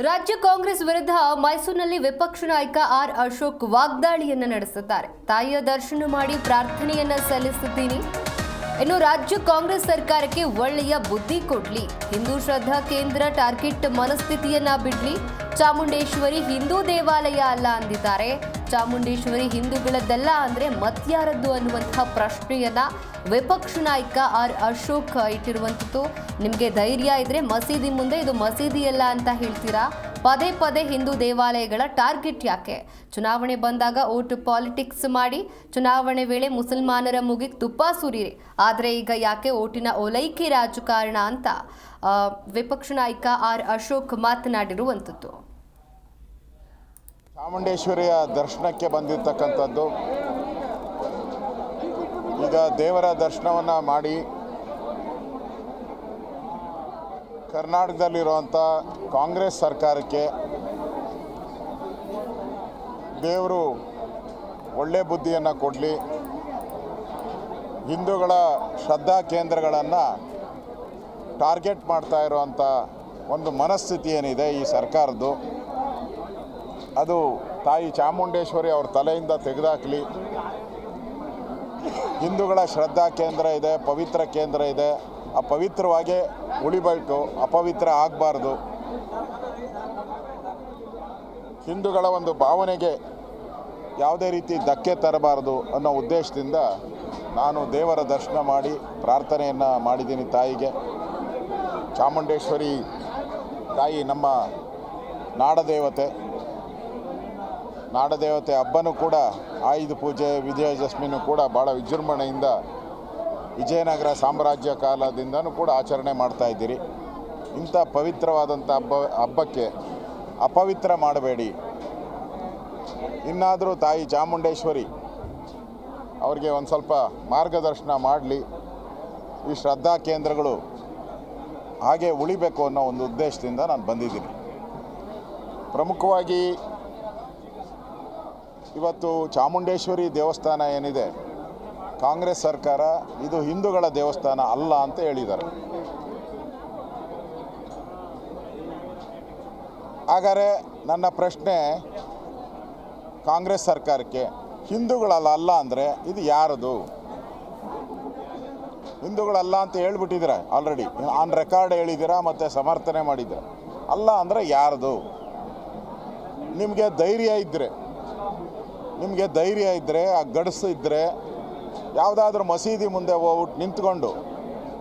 ರಾಜ್ಯ ಕಾಂಗ್ರೆಸ್ ವಿರುದ್ಧ ಮೈಸೂರಿನಲ್ಲಿ ವಿಪಕ್ಷ ನಾಯಕ ಆರ್ ಅಶೋಕ್ ವಾಗ್ದಾಳಿಯನ್ನ ನಡೆಸಿದ್ದಾರೆ. ತಾಯಿಯ ದರ್ಶನ ಮಾಡಿ ಪ್ರಾರ್ಥನೆಯನ್ನ ಸಲ್ಲಿಸುತ್ತೀನಿ. ಇನ್ನು ರಾಜ್ಯ ಕಾಂಗ್ರೆಸ್ ಸರ್ಕಾರಕ್ಕೆ ಒಳ್ಳೆಯ ಬುದ್ಧಿ ಕೊಡ್ಲಿ. ಹಿಂದೂ ಶ್ರದ್ಧಾ ಕೇಂದ್ರ ಟಾರ್ಗೆಟ್ ಮನಸ್ಥಿತಿಯನ್ನ ಬಿಡ್ಲಿ. ಚಾಮುಂಡೇಶ್ವರಿ ಹಿಂದೂ ದೇವಾಲಯ ಅಲ್ಲ ಅಂದಿದ್ದಾರೆ. ಚಾಮುಂಡೇಶ್ವರಿ ಹಿಂದೂಗಳದ್ದಲ್ಲ ಅಂದ್ರೆ ಮತ್ಯಾರದ್ದು ಅನ್ನುವಂತಹ ಪ್ರಶ್ನೆಯನ್ನ ವಿಪಕ್ಷ ನಾಯಕ ಆರ್ ಅಶೋಕ್ ಇಟ್ಟಿರುವಂಥದ್ದು. ನಿಮಗೆ ಧೈರ್ಯ ಇದ್ರೆ ಮಸೀದಿ ಮುಂದೆ ಇದು ಮಸೀದಿ ಅಲ್ಲ ಅಂತ ಹೇಳ್ತೀರಾ? ಪದೇ ಪದೇ ಹಿಂದೂ ದೇವಾಲಯಗಳ ಟಾರ್ಗೆಟ್ ಯಾಕೆ? ಚುನಾವಣೆ ಬಂದಾಗ ಓಟ್ ಪಾಲಿಟಿಕ್ಸ್ ಮಾಡಿ ಚುನಾವಣೆ ವೇಳೆ ಮುಸಲ್ಮಾನರ ಮುಗಿಗೆ ತುಪ್ಪ ಸುರಿಯಿರಿ. ಆದರೆ ಈಗ ಯಾಕೆ ಓಟಿನ ಓಲೈಕೆ ರಾಜಕಾರಣ ಅಂತ ವಿಪಕ್ಷ ನಾಯಕ ಆರ್ ಅಶೋಕ್ ಮಾತನಾಡಿರುವಂಥದ್ದು. ಚಾಮುಂಡೇಶ್ವರಿಯ ದರ್ಶನಕ್ಕೆ ಬಂದಿರತಕ್ಕಂಥದ್ದು, ಈಗ ದೇವರ ದರ್ಶನವನ್ನು ಮಾಡಿ ಕರ್ನಾಟಕದಲ್ಲಿರುವಂಥ ಕಾಂಗ್ರೆಸ್ ಸರ್ಕಾರಕ್ಕೆ ದೇವರು ಒಳ್ಳೆ ಬುದ್ಧಿಯನ್ನು ಕೊಡಲಿ. ಹಿಂದೂಗಳ ಶ್ರದ್ಧಾ ಕೇಂದ್ರಗಳನ್ನು ಟಾರ್ಗೆಟ್ ಮಾಡ್ತಾ ಇರುವಂಥ ಒಂದು ಮನಸ್ಥಿತಿ ಏನಿದೆ ಈ ಸರ್ಕಾರದ್ದು, ಅದು ತಾಯಿ ಚಾಮುಂಡೇಶ್ವರಿ ಅವ್ರ ತಲೆಯಿಂದ ತೆಗೆದಾಕಲಿ. ಹಿಂದೂಗಳ ಶ್ರದ್ಧಾ ಕೇಂದ್ರ ಇದೆ, ಪವಿತ್ರ ಕೇಂದ್ರ ಇದೆ, ಆ ಪವಿತ್ರವಾಗೇ ಉಳಿಬೇಕು, ಅಪವಿತ್ರ ಆಗಬಾರ್ದು. ಹಿಂದೂಗಳ ಒಂದು ಭಾವನೆಗೆ ಯಾವುದೇ ರೀತಿ ಧಕ್ಕೆ ತರಬಾರ್ದು ಅನ್ನೋ ಉದ್ದೇಶದಿಂದ ನಾನು ದೇವರ ದರ್ಶನ ಮಾಡಿ ಪ್ರಾರ್ಥನೆಯನ್ನು ಮಾಡಿದ್ದೀನಿ ತಾಯಿಗೆ. ಚಾಮುಂಡೇಶ್ವರಿ ತಾಯಿ ನಮ್ಮ ನಾಡದೇವತೆ ಹಬ್ಬನೂ ಕೂಡ ಆಯುಧ ಪೂಜೆ, ವಿಜಯದಶಮಿನೂ ಕೂಡ ಭಾಳ ವಿಜೃಂಭಣೆಯಿಂದ ವಿಜಯನಗರ ಸಾಮ್ರಾಜ್ಯ ಕಾಲದಿಂದನೂ ಕೂಡ ಆಚರಣೆ ಮಾಡ್ತಾಯಿದ್ದೀರಿ. ಇಂಥ ಪವಿತ್ರವಾದಂಥ ಹಬ್ಬಕ್ಕೆ ಅಪವಿತ್ರ ಮಾಡಬೇಡಿ. ಇನ್ನಾದರೂ ತಾಯಿ ಚಾಮುಂಡೇಶ್ವರಿ ಅವ್ರಿಗೆ ಒಂದು ಸ್ವಲ್ಪ ಮಾರ್ಗದರ್ಶನ ಮಾಡಲಿ. ಈ ಶ್ರದ್ಧಾ ಕೇಂದ್ರಗಳು ಹಾಗೆ ಉಳಿಬೇಕು ಅನ್ನೋ ಒಂದು ಉದ್ದೇಶದಿಂದ ನಾನು ಬಂದಿದ್ದೀನಿ. ಪ್ರಮುಖವಾಗಿ ಇವತ್ತು ಚಾಮುಂಡೇಶ್ವರಿ ದೇವಸ್ಥಾನ ಏನಿದೆ, ಕಾಂಗ್ರೆಸ್ ಸರ್ಕಾರ ಇದು ಹಿಂದೂಗಳ ದೇವಸ್ಥಾನ ಅಲ್ಲ ಅಂತ ಹೇಳಿದ್ದಾರೆ. ಹಾಗಾದರೆ ನನ್ನ ಪ್ರಶ್ನೆ ಕಾಂಗ್ರೆಸ್ ಸರ್ಕಾರಕ್ಕೆ, ಹಿಂದೂಗಳಲ್ಲ ಅಂದರೆ ಇದು ಯಾರದು? ಹಿಂದೂಗಳಲ್ಲ ಅಂತ ಹೇಳ್ಬಿಟ್ಟಿದ್ದೀರ, ಆಲ್ರೆಡಿ ಆನ್ ರೆಕಾರ್ಡ್ ಹೇಳಿದ್ದೀರಾ ಮತ್ತು ಸಮರ್ಥನೆ ಮಾಡಿದ್ದೀರ. ಅಲ್ಲ ಅಂದರೆ ಯಾರದು? ನಿಮಗೆ ಧೈರ್ಯ ಇದ್ದರೆ ಆ ಗಡಸು ಇದ್ದರೆ ಯಾವುದಾದ್ರೂ ಮಸೀದಿ ಮುಂದೆ ಹೋಗ್ಬಿಟ್ಟು ನಿಂತ್ಕೊಂಡು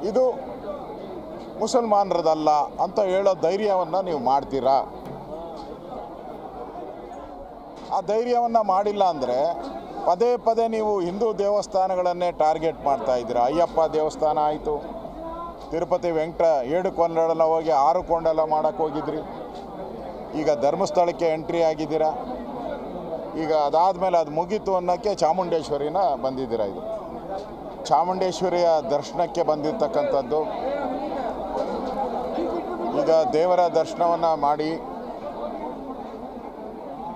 ಇದು ಮುಸಲ್ಮಾನರದಲ್ಲ ಅಂತ ಹೇಳೋ ಧೈರ್ಯವನ್ನು ನೀವು ಮಾಡ್ತೀರಾ? ಆ ಧೈರ್ಯವನ್ನು ಮಾಡಿಲ್ಲ ಅಂದರೆ ಪದೇ ಪದೇ ನೀವು ಹಿಂದೂ ದೇವಸ್ಥಾನಗಳನ್ನೇ ಟಾರ್ಗೆಟ್ ಮಾಡ್ತಾ ಇದ್ದೀರಾ. ಅಯ್ಯಪ್ಪ ದೇವಸ್ಥಾನ ಆಯಿತು, ತಿರುಪತಿ ಏಡುಕೊಂಡೆಲ್ಲ ಹೋಗಿ 6 ಕೊಂಡೆಲ್ಲ ಮಾಡೋಕ್ಕೆ ಹೋಗಿದ್ರಿ. ಈಗ ಧರ್ಮಸ್ಥಳಕ್ಕೆ ಎಂಟ್ರಿ ಆಗಿದ್ದೀರಾ. ಈಗ ಅದಾದಮೇಲೆ ಅದು ಮುಗೀತು ಅನ್ನೋಕ್ಕೆ ಚಾಮುಂಡೇಶ್ವರಿನ ಬಂದಿದ್ದೀರಾ. ಇದು ಚಾಮುಂಡೇಶ್ವರಿಯ ದರ್ಶನಕ್ಕೆ ಬಂದಿರತಕ್ಕಂಥದ್ದು, ಈಗ ದೇವರ ದರ್ಶನವನ್ನು ಮಾಡಿ